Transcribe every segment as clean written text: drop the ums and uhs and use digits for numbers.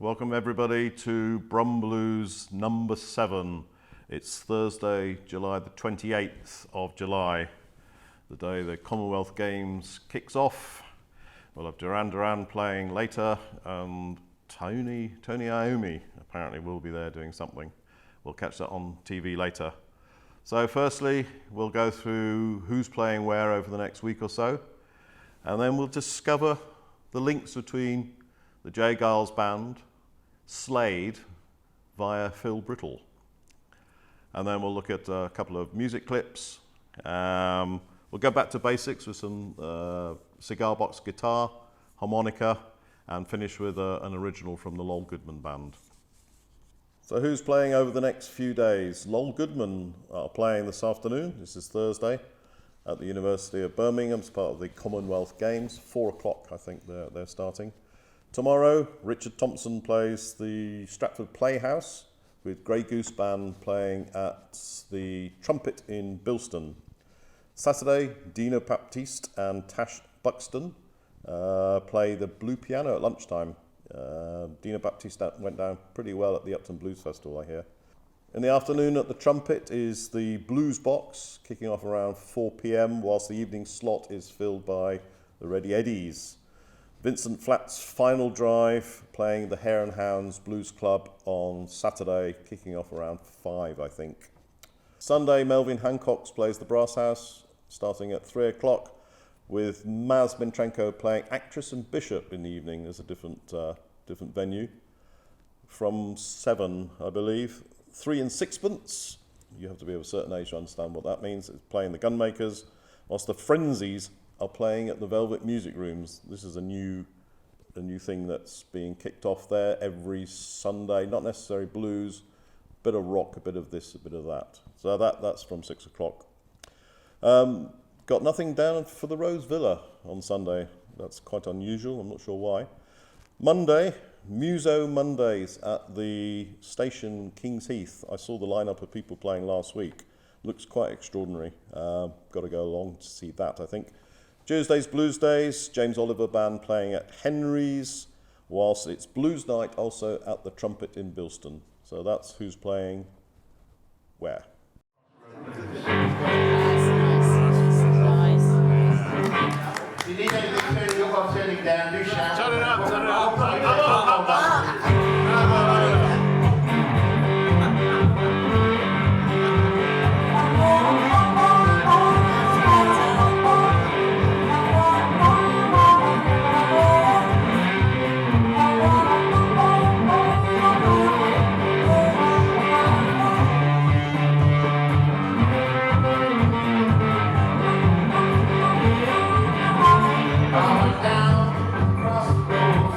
Welcome everybody to Brum Blues number 7. It's Thursday, July the 28th of July, the day the Commonwealth Games kicks off. We'll have Darren playing later, and Tony Iommi apparently will be there doing something. We'll catch that on TV later. So firstly, we'll go through who's playing where over the next week or so, and then we'll discover the links between the Geils band, Slade, via Phil Brittle. And then we'll look at a couple of music clips. We'll go back to basics with some cigar box guitar, harmonica, and finish with an original from the Goodman band. So who's playing over the next few days? Goodman are playing this afternoon. This is Thursday at the University of Birmingham as part of the Commonwealth Games. 4 o'clock, I think they're starting. Tomorrow, Richard Thompson plays the Stratford Playhouse with Grey Goose Band playing at the Trumpet in Bilston. Saturday, Dino Baptiste and Tash Buxton play the Blue Piano at lunchtime. Dino Baptiste went down pretty well at the Upton Blues Festival, I hear. In the afternoon at the Trumpet is the Blues Box, kicking off around 4 p.m, whilst the evening slot is filled by the Ready Eddies. Vincent Flatt's Final Drive playing the Hare and Hounds Blues Club on Saturday, kicking off around 5, I think. Sunday, Melvin Hancock's plays the Brass House, starting at 3 o'clock, with Maz Mentrenko playing Actress and Bishop in the evening. There's a different venue. From 7, I believe. 3 and Sixpence. You have to be of a certain age to understand what that means. It's playing the Gunmakers, whilst the Frenzies are playing at the Velvet Music Rooms. This is a new thing that's being kicked off there every Sunday. Not necessarily blues, a bit of rock, a bit of this, a bit of that. So that's from 6 o'clock. Got nothing down for the Rose Villa on Sunday. That's quite unusual, I'm not sure why. Monday, Muso Mondays at the station Kings Heath. I saw the lineup of people playing last week. Looks quite extraordinary. Got to go along to see that, I think. Tuesday's Blues Days, James Oliver Band playing at Henry's, whilst it's Blues Night also at the Trumpet in Bilston. So that's who's playing where. You need anything to look on turning down, do shout. Turn it up. Down, across the road,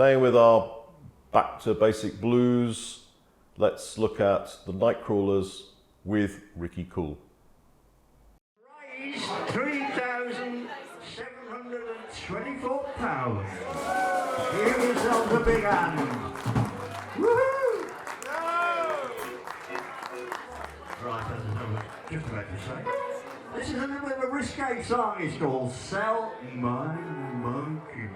Staying with our back to basic blues, let's look at the NiteCrawlers with Ricky Cool. Raised £3,724. Give yourselves a big hand. Woohoo! Right, that's just about to say. This is a little bit of a risque song. It's called Sell My Monkey.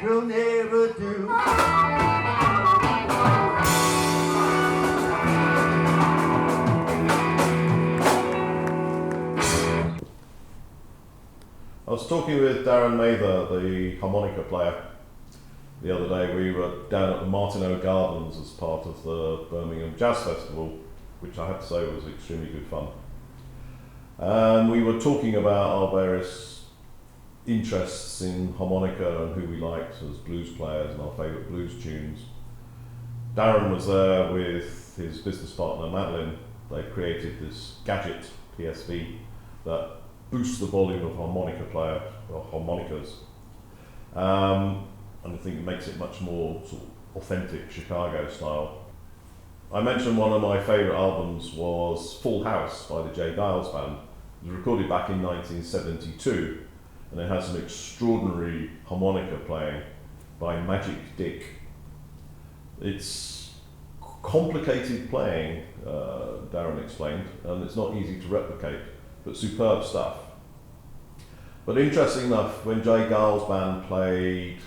will never do. I was talking with Darren Mather, the harmonica player, the other day. We were down at the Martineau Gardens as part of the Birmingham Jazz Festival, which I have to say was extremely good fun. And we were talking about our various interests in harmonica and who we liked as blues players and our favourite blues tunes. Darren was there with his business partner Madeline. They created this gadget, PSV, that boosts the volume of harmonica player or harmonicas. And I think it makes it much more sort of authentic Chicago style. I mentioned one of my favourite albums was Full House by the Geils band. It was recorded back in 1972, and it has some extraordinary harmonica playing by Magic Dick. It's complicated playing, Darren explained, and it's not easy to replicate, but superb stuff. But interesting enough, when Geils band played,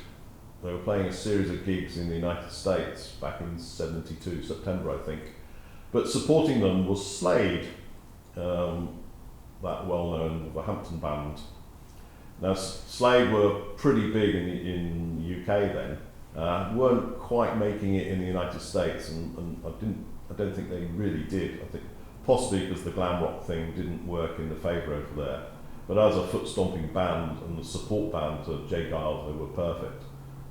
they were playing a series of gigs in the United States back in '72, September I think. But supporting them was Slade, that well-known Wolverhampton band. Now Slade were pretty big in the UK then, weren't quite making it in the United States, and I don't think they really did. I think possibly because the glam rock thing didn't work in the favour over there. But as a foot-stomping band and the support band to Geils, they were perfect.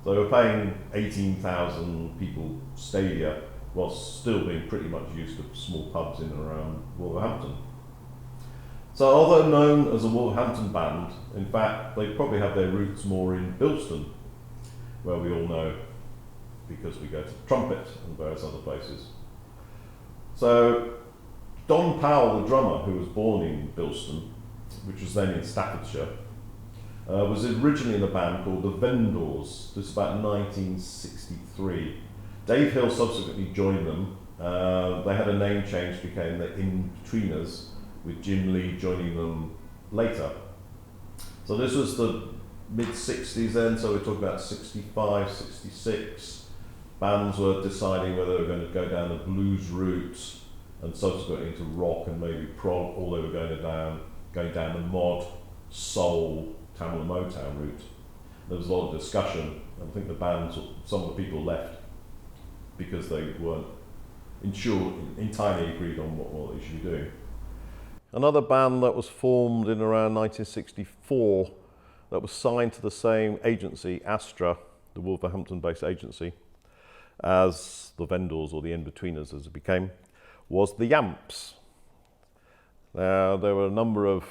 So they were playing 18,000 people stadia, whilst still being pretty much used to small pubs in and around Wolverhampton. So although known as a Wolverhampton band, in fact they probably have their roots more in Bilston, where we all know because we go to the Trumpet and various other places. So Don Powell, the drummer, who was born in Bilston, which was then in Staffordshire, was originally in a band called the Vendors. This is about 1963. Dave Hill subsequently joined them. They had a name change, became the In-Betweeners, with Jim Lee joining them later. So this was the mid-60s then, so we're talking about 65, 66. Bands were deciding whether they were going to go down the blues route and subsequently into rock and maybe prog, or they were going down the mod, soul, Tamil and Motown route. There was a lot of discussion, and I think the bands, some of the people left because they weren't entirely agreed on what they should be doing. Another band that was formed in around 1964 that was signed to the same agency, Astra, the Wolverhampton-based agency, as the Vendors, or the In-Betweeners as it became, was the Yamps. Now, there were a number of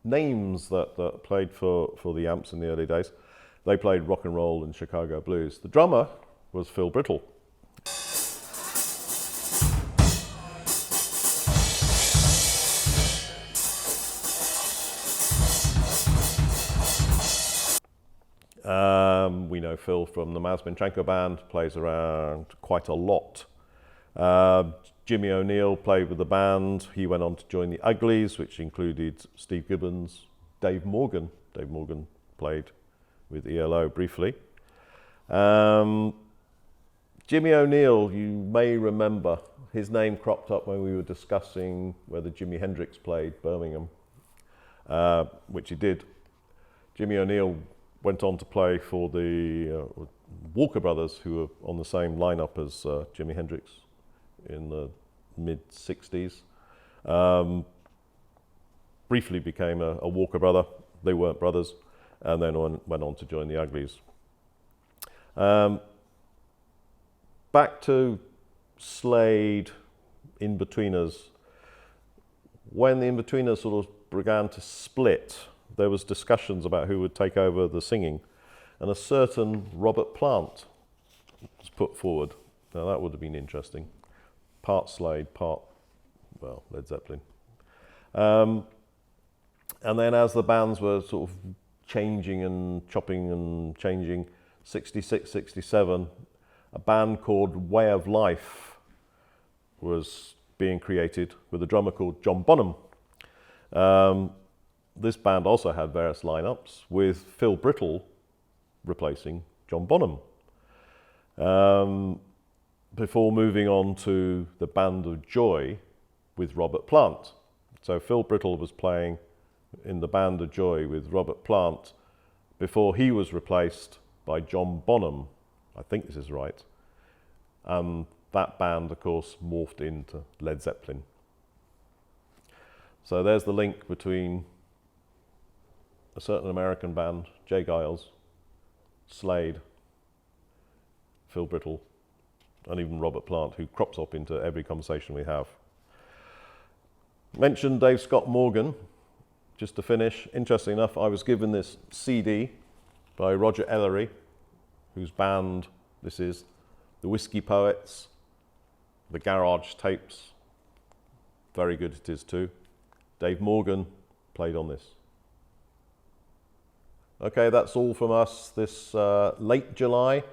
names that played for the Yamps in the early days. They played rock and roll and Chicago blues. The drummer was Phil Brittle. We know Phil from the Mazminchenko band, plays around quite a lot. Jimmy O'Neill played with the band. He went on to join the Uglies, which included Steve Gibbons, Dave Morgan. Dave Morgan played with ELO briefly. Jimmy O'Neill, you may remember, his name cropped up when we were discussing whether Jimi Hendrix played Birmingham, which he did. Jimmy O'Neill went on to play for the Walker Brothers, who were on the same lineup as Jimi Hendrix in the mid-60s. Briefly became a Walker brother. They weren't brothers, and then went on to join the Uglies. Back to Slade, In-Betweeners. When the In-Betweeners sort of began to split, there was discussions about who would take over the singing, and a certain Robert Plant was put forward. Now that would have been interesting. Part Slade, part, well, Led Zeppelin. And then as the bands were sort of changing and chopping and changing, 66, 67, a band called Way of Life was being created with a drummer called John Bonham. This band also had various lineups with Phil Brittle replacing John Bonham. Before moving on to the Band of Joy with Robert Plant. So Phil Brittle was playing in the Band of Joy with Robert Plant before he was replaced by John Bonham. I think this is right. That band, of course, morphed into Led Zeppelin. So there's the link between a certain American band, Geils, Slade, Phil Brittle, and even Robert Plant, who crops up into every conversation we have. Mentioned Dave Scott Morgan, just to finish. Interesting enough, I was given this CD by Roger Ellery, whose band this is, the Whiskey Poets, the Garage Tapes. Very good it is too. Dave Morgan played on this. Okay, that's all from us this late July.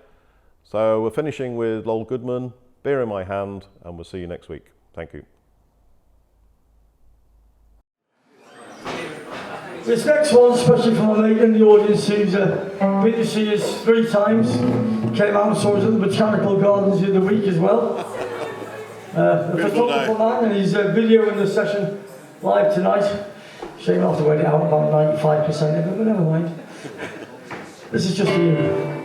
So we're finishing with Lol Goodman, Beer in My Hand, and we'll see you next week. Thank you. This next one, especially for my mate in the audience who's been to see us 3 times, came out and saw us at the Botanical Gardens the other week as well. The photographer man, and he's videoing the session live tonight. Shame I have to wait it out about 95% of it, but never mind. This is just for you.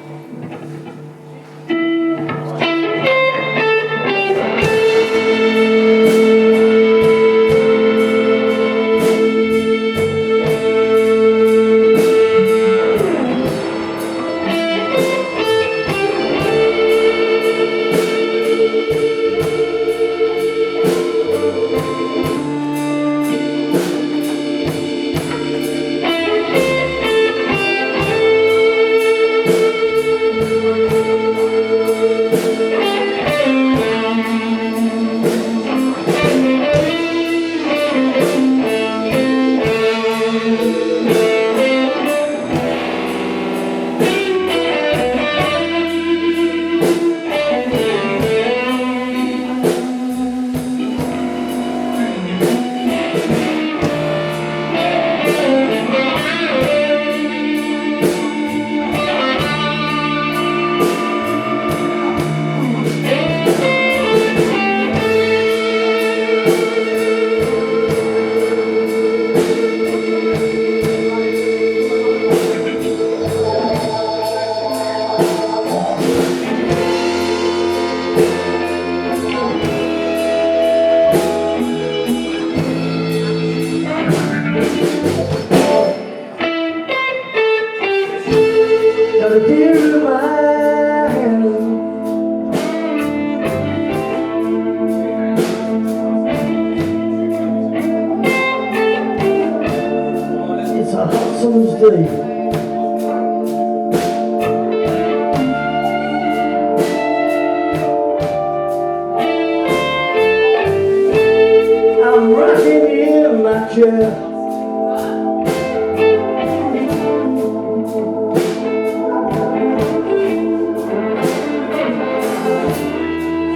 I'm rocking in my chair.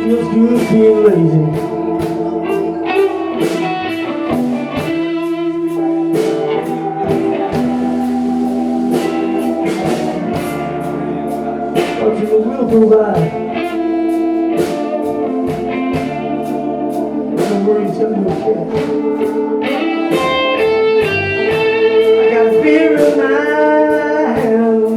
Feels good being lazy. But you will provide. Worries of your care. I got a beer in my hand.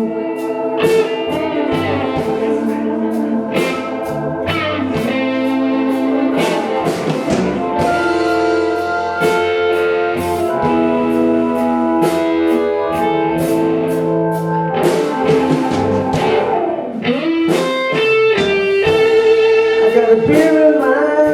I got a beer in my hand.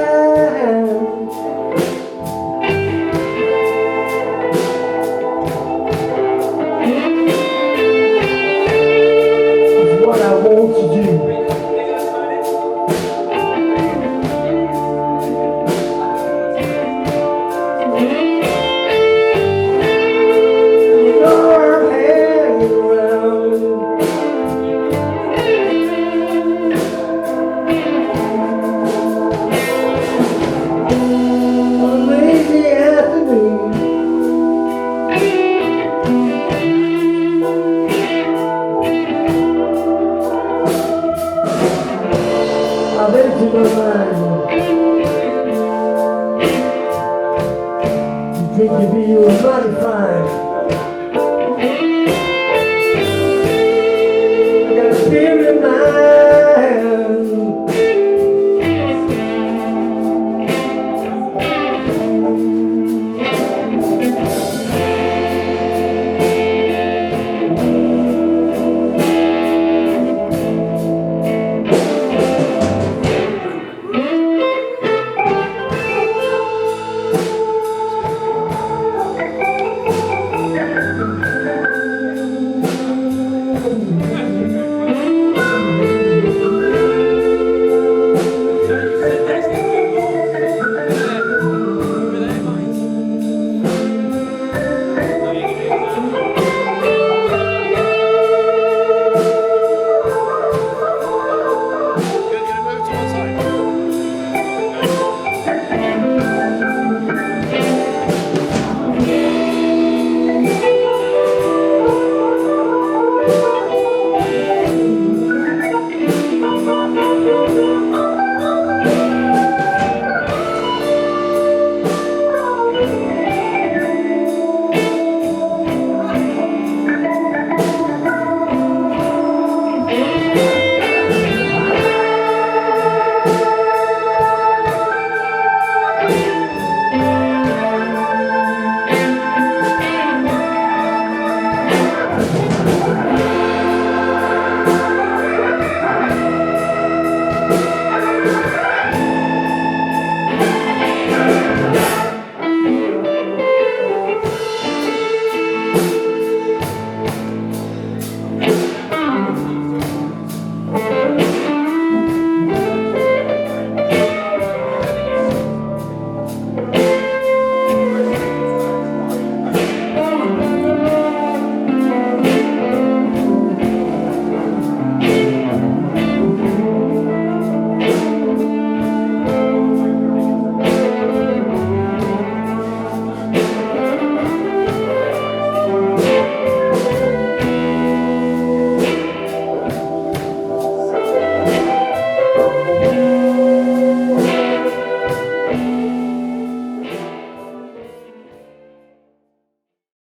Gentlemen.